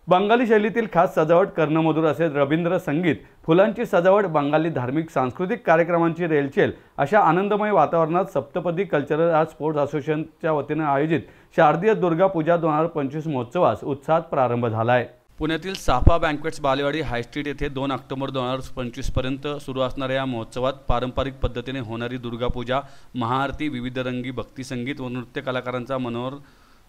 बंगाली शैलीतील खास सजावट, कर्णमधुर असे रवींद्र संगीत, फुलांची सजावट, बंगाली धार्मिक सांस्कृतिक कार्यक्रमांची रेलचेल अशा आनंदमय वातावरणात सप्तपदी कल्चरल आर्ट स्पोर्ट्स असोसिएशनच्या वतीने आयोजित शारदीय दुर्गा पूजा 2025 महोत्सवास उत्साहात प्रारंभ झाला आहे। पुण्यातील साफा बँक्वेट्स बालेवाडी हायस्ट्रीट येथे 2 ऑक्टोबर 2025 पर्यंत सुरू असणाऱ्या या महोत्सवात पारंपरिक पद्धतीने होणारी दुर्गा पूजा, महाआरती, विविध रंगी भक्तिसंगीत व नृत्य कलाकारांचा मनोहर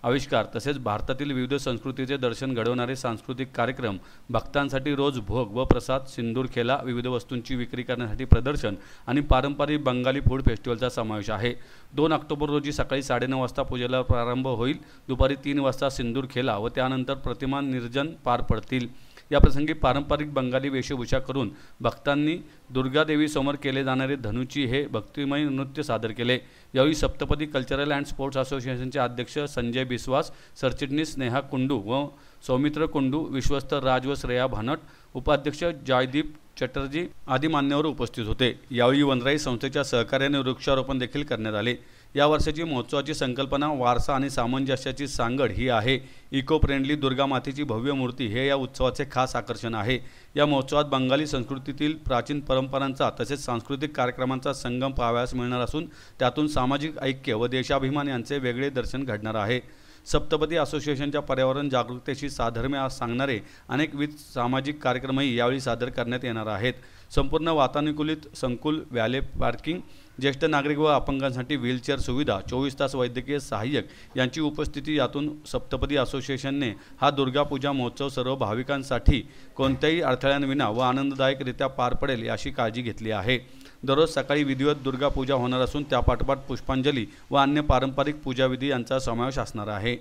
आविष्कार तसेच भारतातील विविध संस्कृतीचे दर्शन घडवणारे सांस्कृतिक कार्यक्रम, भक्तांसाठी रोज भोग व प्रसाद, सिंदूर खेला, विविध वस्तूंची विक्री करण्यासाठी प्रदर्शन आणि पारंपरिक बंगाली फूड फेस्टिवलचा समावेश आहे। 2 ऑक्टोबर रोजी सकाळी 9:30 वाजता पूजेला प्रारंभ होईल। दुपारी 3 वाजता सिंदूर खेला व त्यानंतर प्रतिमा निर्जन पार पडतील। या प्रसंगी पारंपरिक बंगाली वेशभूषा करून भक्तांनी दुर्गादेवी समोर केले जाणारे धनुची हे भक्तिमय नृत्य सादर केले। यावेळी सप्तपदी कल्चरल अँड स्पोर्ट्स असोसिएशनचे अध्यक्ष संजय बिस्वास, सरचिटणीस स्नेहा कुंडू व सौमित्र कुंडू, विश्वस्त राज व श्रेया भानट, उपाध्यक्ष जयदीप चटर्जी आदी मान्यवर उपस्थित होते। यावेळी वनराई संस्थेच्या सहकार्याने वृक्षारोपण देखील करण्यात आले। या वर्षाची महोत्सवाची संकल्पना वारसा आणि सामंजस्याची सांगड ही आहे। इको फ्रेंडली दुर्गा मातेची भव्य मूर्ती हे या उत्सवाचे खास आकर्षण आहे। या महोत्सवात बंगाली संस्कृतीतील प्राचीन परंपरांचा तसेच सांस्कृतिक कार्यक्रमांचा संगम पाहावयास मिळणार असून त्यातून सामाजिक ऐक्य व देशाभिमान यांचे वेगळे दर्शन घडणार आहे। सप्तपदी असोसिएशनच्या पर्यावरण जागरूकतेशी साधर्म्य सांगणारे अनेकविध सामाजिक कार्यक्रमही यावेळी सादर करण्यात येणार आहेत। संपूर्ण वातानुकूलित संकुल, व्हॅले पार्किंग, ज्येष्ठ नागरिक व अपंगांसाठी व्हीलचेअर सुविधा, 24 तास वैद्यकीय सहाय्यक यांची उपस्थिती यातून सप्तपदी असोसिएशनने हा दुर्गा पूजा महोत्सव सर्व भाविकांसाठी कोणत्याही अडथळ्यांविना व आनंददायकरित्या पार पडेल अशी काळजी घेतली आहे। दररोज सकाळी विधिवत दुर्गा पूजा होणार असून त्यापाठोपाठ पुष्पांजली व अन्य पारंपरिक पूजाविधी यांचा समावेश असणार आहे।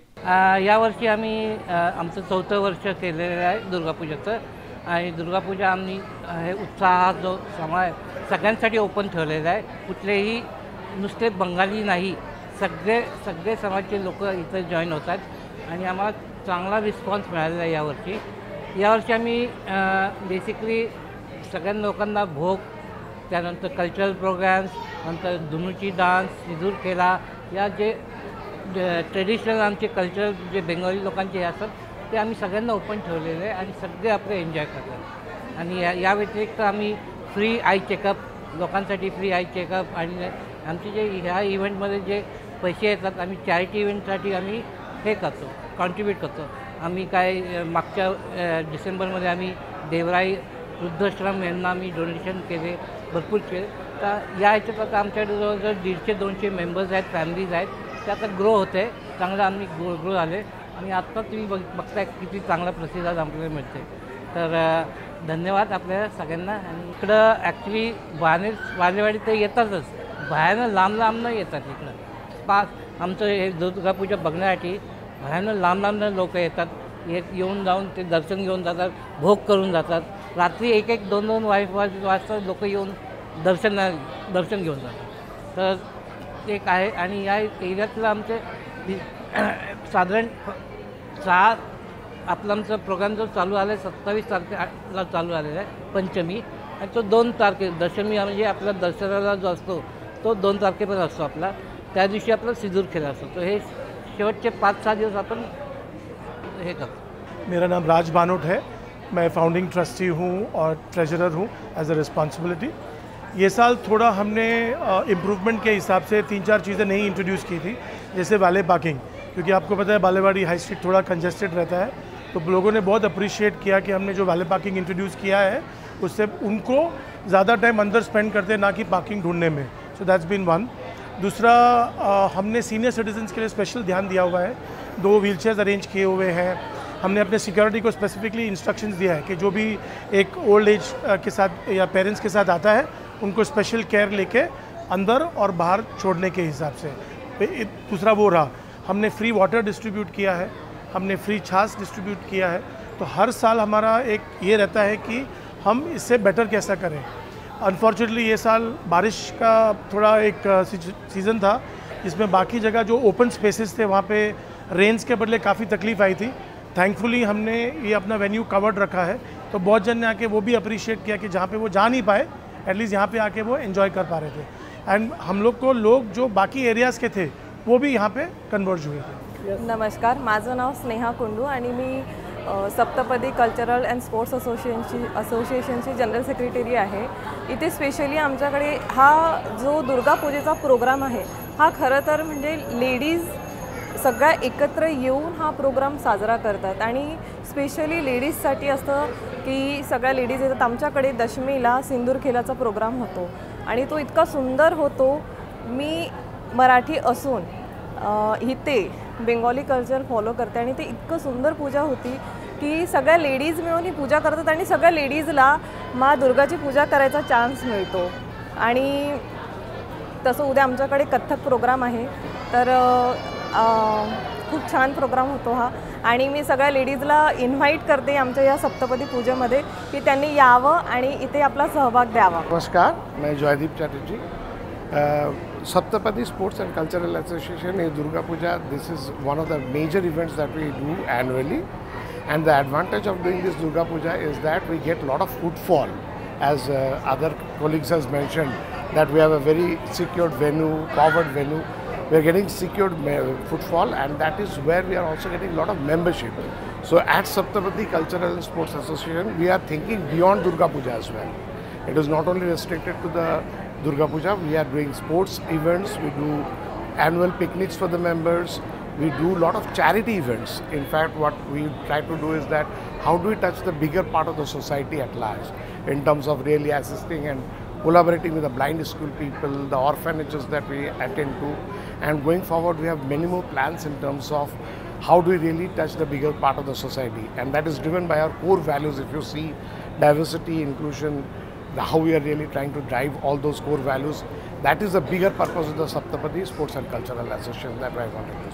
यावर्षी आम्ही आमचं 4थं वर्ष केलेलं आहे दुर्गापूजेचं आणि दुर्गापूजा आम्ही हे उत्साहात जो समय सगळ्यांसाठी ओपन ठेवलेला आहे। कुठलेही नुसते बंगाली नाही, सगळे समाजचे लोक इथं जॉईन होतात आणि आम्हाला चांगला रिस्पॉन्स मिळालेला आहे यावर्षी आम्ही बेसिकली सगळ्या लोकांना भोग, त्यानंतर कल्चरल प्रोग्राम्स, नंतर धनुची डान्स, सिंदूर खेला या जे ट्रेडिशनल आमचे कल्चर जे बेंगॉली लोकांचे असतात ते आम्ही सगळ्यांना ओपन ठेवलेले आहे आणि सगळे आपले एन्जॉय करतात। आणि या व्यतिरिक्त आम्ही फ्री आय चेकअप, लोकांसाठी फ्री आय चेकअप आणि आमचे जे ह्या इव्हेंटमध्ये जे पैसे येतात आम्ही चॅरिटी इव्हेंटसाठी आम्ही हे करतो, कॉन्ट्रीब्यूट करतो। आम्ही काय मागच्या डिसेंबरमध्ये आम्ही देवराई वृद्धाश्रम यांना आम्ही डोनेशन केले, भरपूर केले। तर या ह्याच्यात आता आमच्याकडे जवळजवळ 150-200 मेंबर्स आहेत, फॅमिलीज आहेत, ते आता ग्रो होते, चांगलं आम्ही ग्रो झाले आणि आत्ता तुम्ही बघताय किती चांगला प्रतिसाद आपल्याला मिळते। तर धन्यवाद आपल्या सगळ्यांना। आणि इकडं ॲक्च्युली बालेवाडी तर येतातच, बाहेरनं लांब येतात इकडं आमचं हे दुर्गापूजा बघण्यासाठी बाहेरनं लांब लोक येतात, येऊन जाऊन ते दर्शन घेऊन जातात, भोग करून जातात। रात्री 1-1, 2-2 वाजता लोक येऊन दर्शन घेऊन जातात। तर एक आहे आणि या एरियातलं आमचे साधारण 6 आपला आमचा प्रोग्राम जो चालू आला आहे 27 तारखेला चालू आलेला आहे पंचमी, आणि तो 2 तारखे दशमी म्हणजे आपला दसऱ्याला जो असतो तो 2 तारखेपर्यंत असतो आपला। त्या दिवशी आपला सिंदूर खेला असतो। तो हे शेवटचे 5-6 दिवस आपण हे करतो। मेरा नाम राज भानोट है, मैं फाउंडिंग ट्रस्टी हूँ और ट्रेजरर हूँ एज अ रिस्पॉन्सिबिलिटी। ये साल थोड़ा हमने इम्प्रूवमेंट के हिसाब से 3-4 चीज़ें नई इंट्रोड्यूस की थी, जैसे वाले पार्किंग, क्योंकि आपको पता है बालेवाड़ी हाई स्ट्रीट थोड़ा कंजेस्टेड रहता है, तो लोगों ने बहुत अप्रिशिएट किया कि हमने जो वाले पार्किंग इंट्रोड्यूस किया है उससे उनको ज़्यादा टाइम अंदर स्पेंड करते हैं ना कि पार्किंग ढूंढने में। So that's been one. दूसरा, हमने सीनियर सिटीजन्स के लिए स्पेशल ध्यान दिया हुआ है, 2 व्हीलचेयर्स अरेंज किए हुए हैं। हमने अपने सिक्योरिटी को स्पेसिफिकली इंस्ट्रक्शंस दिया है कि जो भी एक ओल्ड एज के साथ या पेरेंट्स के साथ आता है उनको स्पेशल केयर लेके अंदर और बाहर छोड़ने के हिसाब से। दूसरा वो रहा, हमने फ्री वाटर डिस्ट्रीब्यूट किया है, हमने फ्री छाछ डिस्ट्रीब्यूट किया है। तो हर साल हमारा एक ये रहता है कि हम इससे बेटर कैसा करें। अनफॉर्चुनेटली ये साल बारिश का थोड़ा एक सीज़न था, जिसमें बाकी जगह जो ओपन स्पेसेस थे वहाँ पे रेंज के बदले काफ़ी तकलीफ़ आई थी। थैंकफुली हमने ये अपना वेन्यू कवर्ड रखा है, तो बहुत जन ने आके वो भी अप्रिशिएट किया कि जहाँ पे वो जा नहीं पाए एटलीस्ट यहाँ पे आके वो एंजॉय कर पा रहे थे। एंड हम लोग को लोग जो बाकी एरियाज़ के थे वो भी यहाँ पे कन्वर्ज हुए थे। नमस्कार, माझं नाव स्नेहा कुंडू आणि मी सप्तपदी कल्चरल अँड स्पोर्ट्स असोसिएशनची जनरल सेक्रेटरी आहे. इथे स्पेशली आमच्याकडे हा जो दुर्गापूजेचा प्रोग्राम आहे हा खरं तर म्हणजे लेडीज सगळ्या एकत्र येऊन हा प्रोग्राम साजरा करतात आणि स्पेशली लेडीजसाठी असतं की सगळ्या लेडीज येतात. आमच्याकडे दशमीला सिंदूर खेळाचा प्रोग्राम होतो आणि तो इतका सुंदर होतो. मी मराठी असून इथे बेंगॉली कल्चर फॉलो करते आणि ते इतकं सुंदर पूजा होती की सगळ्या लेडीज मिळून ही पूजा करतात आणि सगळ्या लेडीजला माँ दुर्गाची पूजा करायचा चान्स मिळतो. आणि तसं उद्या आमच्याकडे कथ्थक प्रोग्राम आहे तर खूप छान प्रोग्राम होतो हा आणि मी सगळ्या लेडीजला इन्व्हाइट करते आमच्या या सप्तपदी पूजेमध्ये की त्यांनी यावं आणि इथे आपला सहभाग द्यावा. नमस्कार, मैं Joydeep Chatterjee. Saptapadi Sports and Cultural Association is Durga Puja. This is one of the major events that we do annually, and the advantage of doing this Durga Puja is that we get a lot of footfall, as other colleagues has mentioned that we have a very secured venue, covered venue. We are getting secured footfall, and that is where we are also getting a lot of membership. So at Saptapadi Cultural and Sports Association, we are thinking beyond Durga Puja as well. It is not only restricted to the Durga Puja, we are doing sports events, we do annual picnics for the members, we do a lot of charity events. In fact, what we try to do is that how do we touch the bigger part of the society at large in terms of really assisting and collaborating with the blind school people, the orphanages that we attend to, and going forward we have many more plans in terms of how do we really touch the bigger part of the society, and that is driven by our core values. If you see diversity, inclusion, how we are really trying to drive all those core values, that is the bigger purpose of the Saptapadi Sports and Cultural Association that I wanted to speak.